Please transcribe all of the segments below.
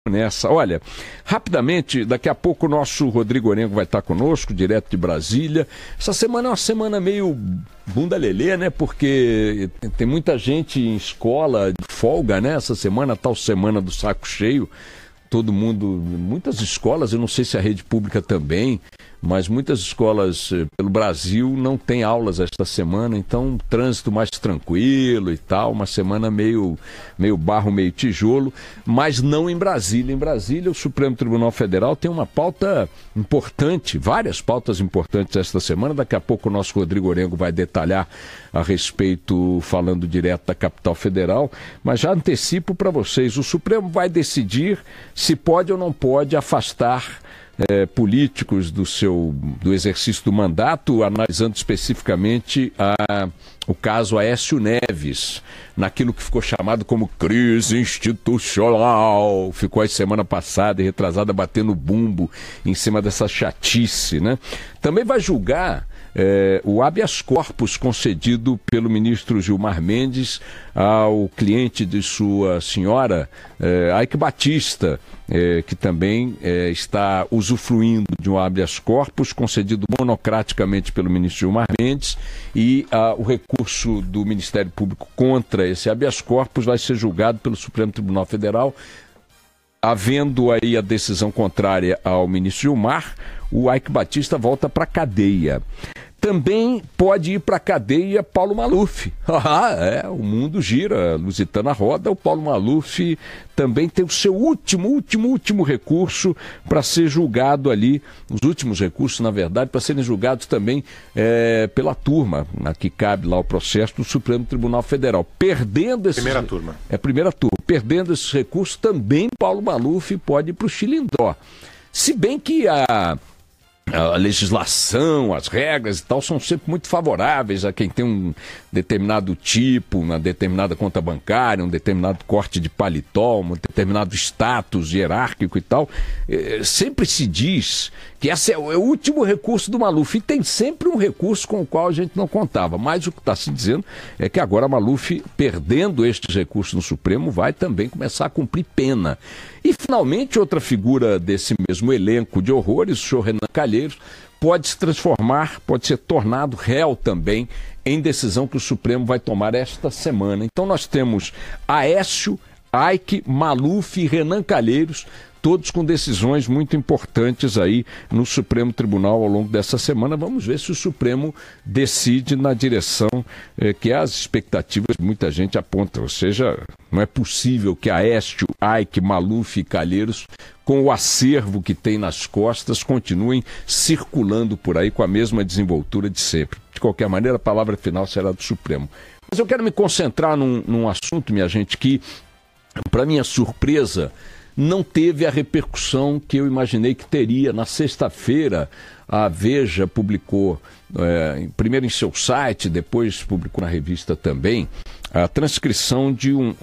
nessa. Olha, rapidamente, daqui a pouco o nosso Rodrigo Orengo vai estar conosco, direto de Brasília. Essa semana é uma semana meio bunda lelê, né? Porque tem muita gente em escola de folga, né? Essa semana, tal semana do saco cheio. Todo mundo, muitas escolas, eu não sei se a rede pública também, mas muitas escolas pelo Brasil não têm aulas esta semana, então trânsito mais tranquilo e tal, uma semana meio barro, meio tijolo, mas não em Brasília. Em Brasília, o Supremo Tribunal Federal tem uma pauta importante, várias pautas importantes esta semana. Daqui a pouco o nosso Rodrigo Orengo vai detalhar a respeito, falando direto da capital federal, mas já antecipo para vocês, o Supremo vai decidir se pode ou não pode afastar políticos do exercício do mandato, analisando especificamente o caso Aécio Neves, naquilo que ficou chamado como crise institucional. Ficou a semana passada e retrasada batendo bumbo em cima dessa chatice, né? Também vai julgar o habeas corpus concedido pelo ministro Gilmar Mendes ao cliente de sua senhora, Eike Batista, que também está usufruindo de um habeas corpus concedido monocraticamente pelo ministro Gilmar Mendes, e o recurso do Ministério Público contra esse habeas corpus vai ser julgado pelo Supremo Tribunal Federal. Havendo aí a decisão contrária ao ministro Gilmar, o Eike Batista volta para a cadeia. Também pode ir para a cadeia Paulo Maluf. O mundo gira, a Lusitana roda. O Paulo Maluf também tem o seu último recurso para ser julgado ali. Os últimos recursos, na verdade, para serem julgados também pela turma, a que cabe lá o processo do Supremo Tribunal Federal. Perdendo esses... Primeira turma. Primeira turma. Perdendo esses recursos, também Paulo Maluf pode ir para o Xilindó. Se bem que a legislação, as regras e tal são sempre muito favoráveis a quem tem um determinado tipo, uma determinada conta bancária, um determinado corte de paletó, um determinado status hierárquico e tal. Sempre se diz que esse é o último recurso do Maluf, e tem sempre um recurso com o qual a gente não contava, mas o que está se dizendo é que agora Maluf, perdendo estes recursos no Supremo, vai também começar a cumprir pena. E finalmente outra figura desse mesmo elenco de horrores, o senhor Renan Calheiros, pode se transformar, pode ser tornado réu também em decisão que o Supremo vai tomar esta semana. Então nós temos Aécio, Eike, Maluf e Renan Calheiros, todos com decisões muito importantes aí no Supremo Tribunal ao longo dessa semana. Vamos ver se o Supremo decide na direção que as expectativas de muita gente apontam. Ou seja, não é possível que Aécio, Eike, Maluf e Calheiros, com o acervo que tem nas costas, continuem circulando por aí com a mesma desenvoltura de sempre. De qualquer maneira, a palavra final será do Supremo. Mas eu quero me concentrar num assunto, minha gente, que, para minha surpresa, não teve a repercussão que eu imaginei que teria. Na sexta-feira, a Veja publicou, primeiro em seu site, depois publicou na revista também, a transcrição de um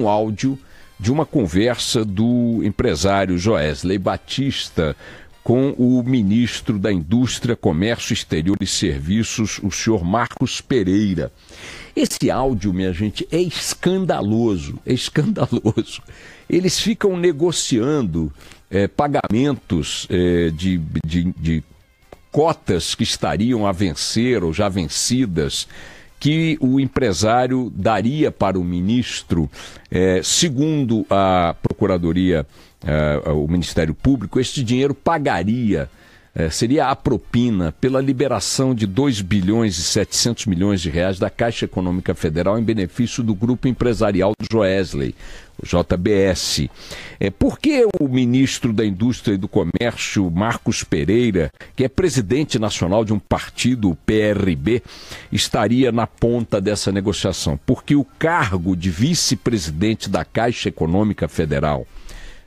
áudio de uma conversa do empresário Joesley Batista com o ministro da Indústria, Comércio Exterior e Serviços, o senhor Marcos Pereira. Esse áudio, minha gente, é escandaloso, Eles ficam negociando pagamentos de cotas que estariam a vencer ou já vencidas, que o empresário daria para o ministro. Segundo a Procuradoria, o Ministério Público, este dinheiro pagaria, seria a propina pela liberação de 2 bilhões e 700 milhões de reais da Caixa Econômica Federal em benefício do grupo empresarial do Joesley, o JBS. Por que o ministro da Indústria e do Comércio, Marcos Pereira, que é presidente nacional de um partido, o PRB, estaria na ponta dessa negociação? Porque o cargo de vice-presidente da Caixa Econômica Federal,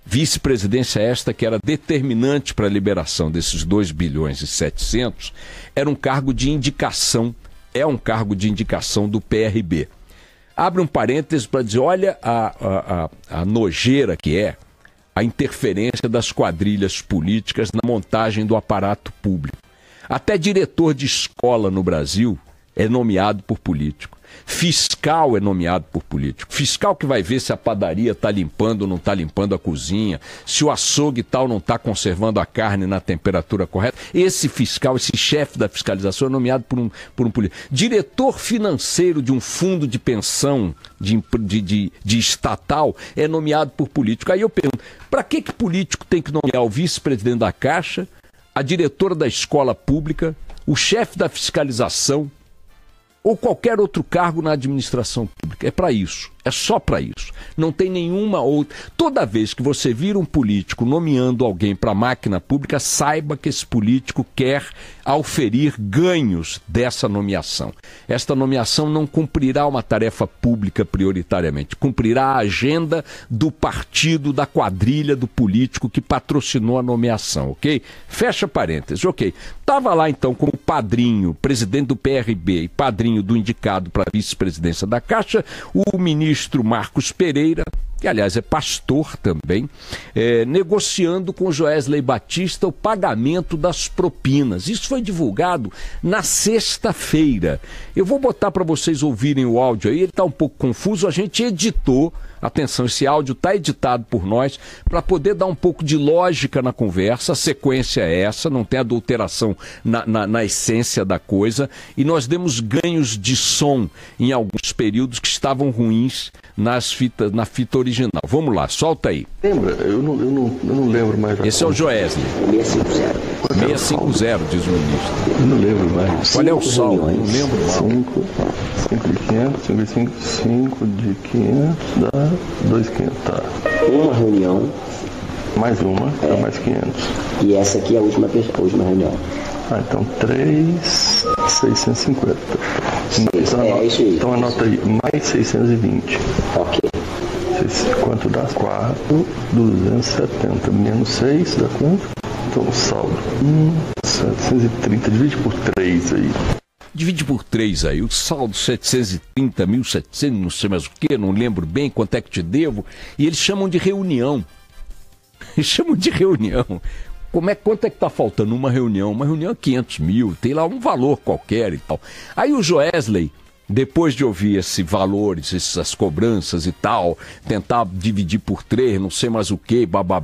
vice-presidência esta que era determinante para a liberação desses 2 bilhões e 700, era um cargo de indicação, do PRB. Abre um parêntese para dizer, olha a nojeira que é a interferência das quadrilhas políticas na montagem do aparato público. Até diretor de escola no Brasil é nomeado por político. Fiscal é nomeado por político. Fiscal que vai ver se a padaria está limpando ou não está limpando a cozinha, se o açougue tal não está conservando a carne na temperatura correta. Esse fiscal, esse chefe da fiscalização é nomeado por um político. Diretor financeiro de um fundo de pensão de estatal é nomeado por político. Aí eu pergunto, para que político tem que nomear o vice-presidente da Caixa, a diretora da escola pública, o chefe da fiscalização ou qualquer outro cargo na administração pública? É para isso, é só para isso. Não tem nenhuma outra. Toda vez que você vira um político nomeando alguém para a máquina pública, saiba que esse político quer auferir ganhos dessa nomeação. Esta nomeação não cumprirá uma tarefa pública prioritariamente, cumprirá a agenda do partido, da quadrilha do político que patrocinou a nomeação, ok? Fecha parênteses, ok. Estava lá então como padrinho, presidente do PRB e padrinho do indicado para a vice-presidência da Caixa, o ministro Marcos Pereira, que aliás é pastor também, negociando com Joesley Batista o pagamento das propinas. Isso foi divulgado na sexta-feira. Eu vou botar para vocês ouvirem o áudio aí, ele está um pouco confuso, a gente editou. Atenção, esse áudio está editado por nós para poder dar um pouco de lógica na conversa. A sequência é essa, não tem adulteração na essência da coisa. E nós demos ganhos de som em alguns períodos que estavam ruins na fita original. Vamos lá, solta aí. Lembra? Eu não lembro mais. Esse é o Joesley. 650, diz o ministro. Eu não lembro mais. Qual é o saldo? Não lembro mais. 5 de 500, 5 de 500 dá 2.500, tá. Uma reunião. Mais uma, dá mais 500. E essa aqui é a última reunião. Ah, então 3.650. É isso aí. Então anota aí, mais 620. Ok. Quanto dá? 4.270 menos 6 dá quanto? Então o saldo. 730, divide por 3 aí. Divide por 3 aí, o saldo 730, 1.700, não sei mais o que, não lembro bem quanto é que te devo. E eles chamam de reunião. Eles chamam de reunião. Quanto é que está faltando uma reunião? Uma reunião é 500 mil, tem lá um valor qualquer e tal. Aí o Joesley, depois de ouvir esse valores, essas cobranças e tal, tentar dividir por 3, não sei mais o que, babá,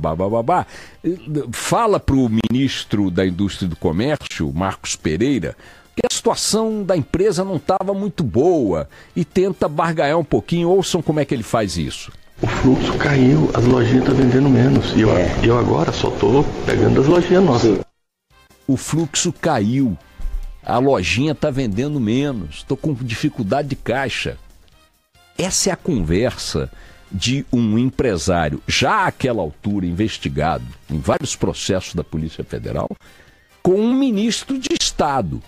fala para o ministro da Indústria e do Comércio, Marcos Pereira, que a situação da empresa não estava muito boa e tenta barganhar um pouquinho. Ouçam como é que ele faz isso. O fluxo caiu, as lojinhas estão vendendo menos. E eu agora só estou pegando as lojinhas nossas. O fluxo caiu, a lojinha está vendendo menos, estou com dificuldade de caixa. Essa é a conversa de um empresário, já àquela altura investigado em vários processos da Polícia Federal, com um ministro de Estado.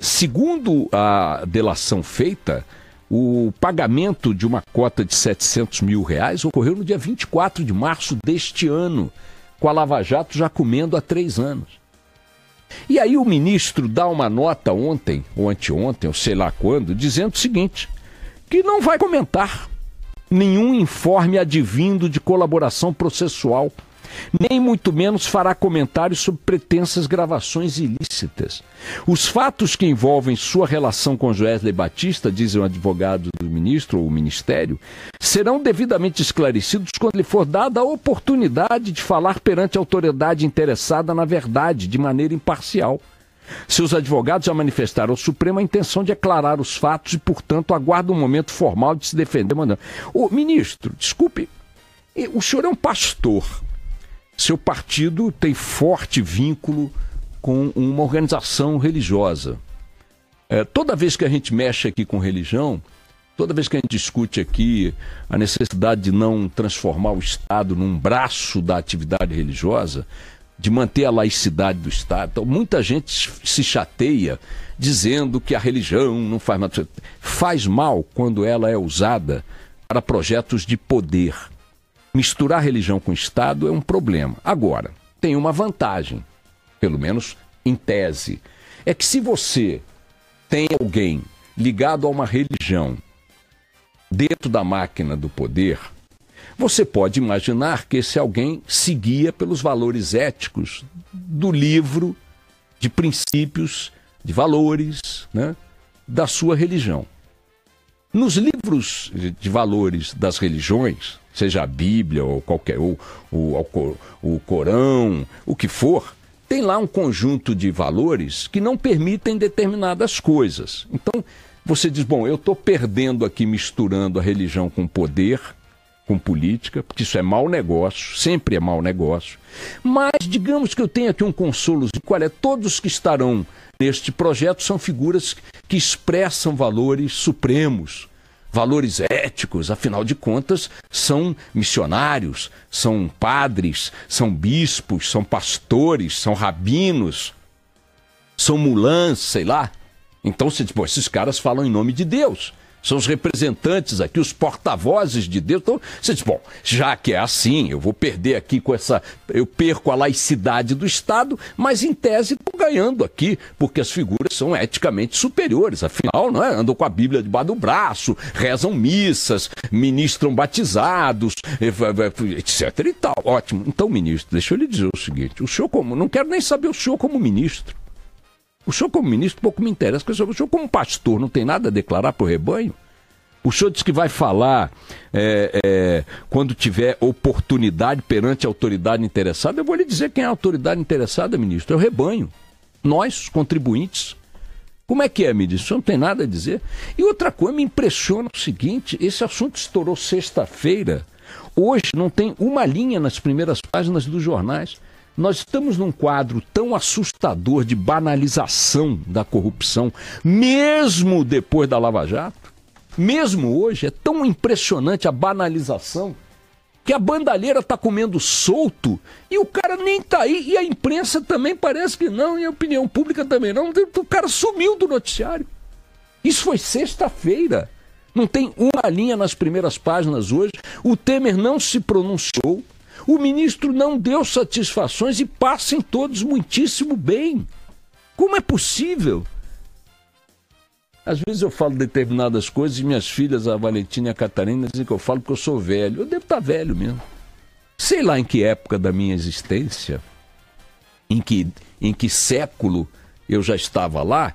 Segundo a delação feita, o pagamento de uma cota de R$700 mil ocorreu no dia 24 de março deste ano, com a Lava Jato já comendo há 3 anos. E aí o ministro dá uma nota ontem, ou anteontem, ou sei lá quando, dizendo o seguinte, que não vai comentar nenhum informe advindo de colaboração processual, nem muito menos fará comentários sobre pretensas gravações ilícitas. Os fatos que envolvem sua relação com Joesley Batista, dizem o advogado do ministro ou o ministério, serão devidamente esclarecidos quando lhe for dada a oportunidade de falar perante a autoridade interessada na verdade, de maneira imparcial. Seus advogados já manifestaram ao Supremo a intenção de aclarar os fatos e, portanto, aguardam um momento formal de se defender. Ô, ministro, desculpe, o senhor é um pastor. Seu partido tem forte vínculo com uma organização religiosa. Toda vez que a gente mexe aqui com religião, toda vez que a gente discute aqui a necessidade de não transformar o Estado num braço da atividade religiosa, de manter a laicidade do Estado, então, muita gente se chateia dizendo que a religião não faz mal. Faz mal quando ela é usada para projetos de poder. Misturar religião com Estado é um problema. Agora, tem uma vantagem, pelo menos em tese, é que se você tem alguém ligado a uma religião dentro da máquina do poder, você pode imaginar que esse alguém se guia pelos valores éticos do livro de princípios, de valores, né? da sua religião. Nos livros de valores das religiões, seja a Bíblia ou qualquer o Corão, o que for, tem lá um conjunto de valores que não permitem determinadas coisas. Então, você diz, bom, eu estou perdendo aqui misturando a religião com poder, com política, porque isso é mau negócio, sempre é mau negócio. Mas digamos que eu tenho aqui um consolo, qual é? Todos que estarão neste projeto são figuras que expressam valores supremos, valores éticos, afinal de contas, são missionários, são padres, são bispos, são pastores, são rabinos, são mulãs, sei lá. Então você diz, pô, esses caras falam em nome de Deus, são os representantes aqui, os porta-vozes de Deus. Então você diz, bom, já que é assim, eu vou perder aqui com essa... Eu perco a laicidade do Estado, mas em tese estou ganhando aqui, porque as figuras são eticamente superiores. Afinal, não é? Andam com a Bíblia debaixo do braço, rezam missas, ministram batizados, etc e tal. Ótimo. Então, ministro, deixa eu lhe dizer o seguinte, o senhor como... Não quero nem saber o senhor como ministro. O senhor como ministro pouco me interessa, porque o senhor como pastor não tem nada a declarar para o rebanho? O senhor diz que vai falar quando tiver oportunidade perante a autoridade interessada. Eu vou lhe dizer quem é a autoridade interessada, ministro, é o rebanho. Nós, os contribuintes. Como é que é, ministro? O senhor não tem nada a dizer? E outra coisa, me impressiona o seguinte, esse assunto estourou sexta-feira. Hoje não tem uma linha nas primeiras páginas dos jornais. Nós estamos num quadro tão assustador de banalização da corrupção, mesmo depois da Lava Jato, mesmo hoje, é tão impressionante a banalização, que a bandalheira está comendo solto e o cara nem está aí, e a imprensa também parece que não, e a opinião pública também não, o cara sumiu do noticiário. Isso foi sexta-feira, não tem uma linha nas primeiras páginas hoje, o Temer não se pronunciou, o ministro não deu satisfações e passem todos muitíssimo bem. Como é possível? Às vezes eu falo determinadas coisas e minhas filhas, a Valentina e a Catarina, dizem que eu falo porque eu sou velho. Eu devo estar velho mesmo. Sei lá em que época da minha existência, em que século eu já estava lá,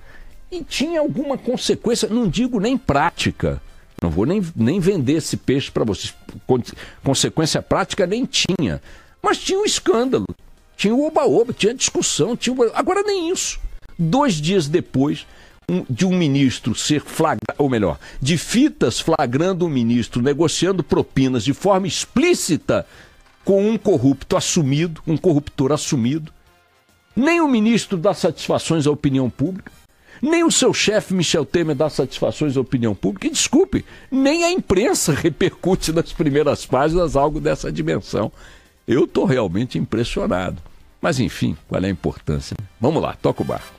e tinha alguma consequência, não digo nem prática. Não vou nem vender esse peixe para vocês. Consequência prática nem tinha. Mas tinha um escândalo. Tinha o oba-oba, tinha discussão. Agora nem isso. 2 dias depois de um ministro ser flagrado, ou melhor, de fitas flagrando um ministro negociando propinas de forma explícita com um corrupto assumido, um corruptor assumido. Nem o ministro dá satisfações à opinião pública. Nem o seu chefe, Michel Temer, dá satisfações à opinião pública. E desculpe, nem a imprensa repercute nas primeiras páginas algo dessa dimensão. Eu estou realmente impressionado. Mas enfim, qual é a importância? Vamos lá, toca o barco.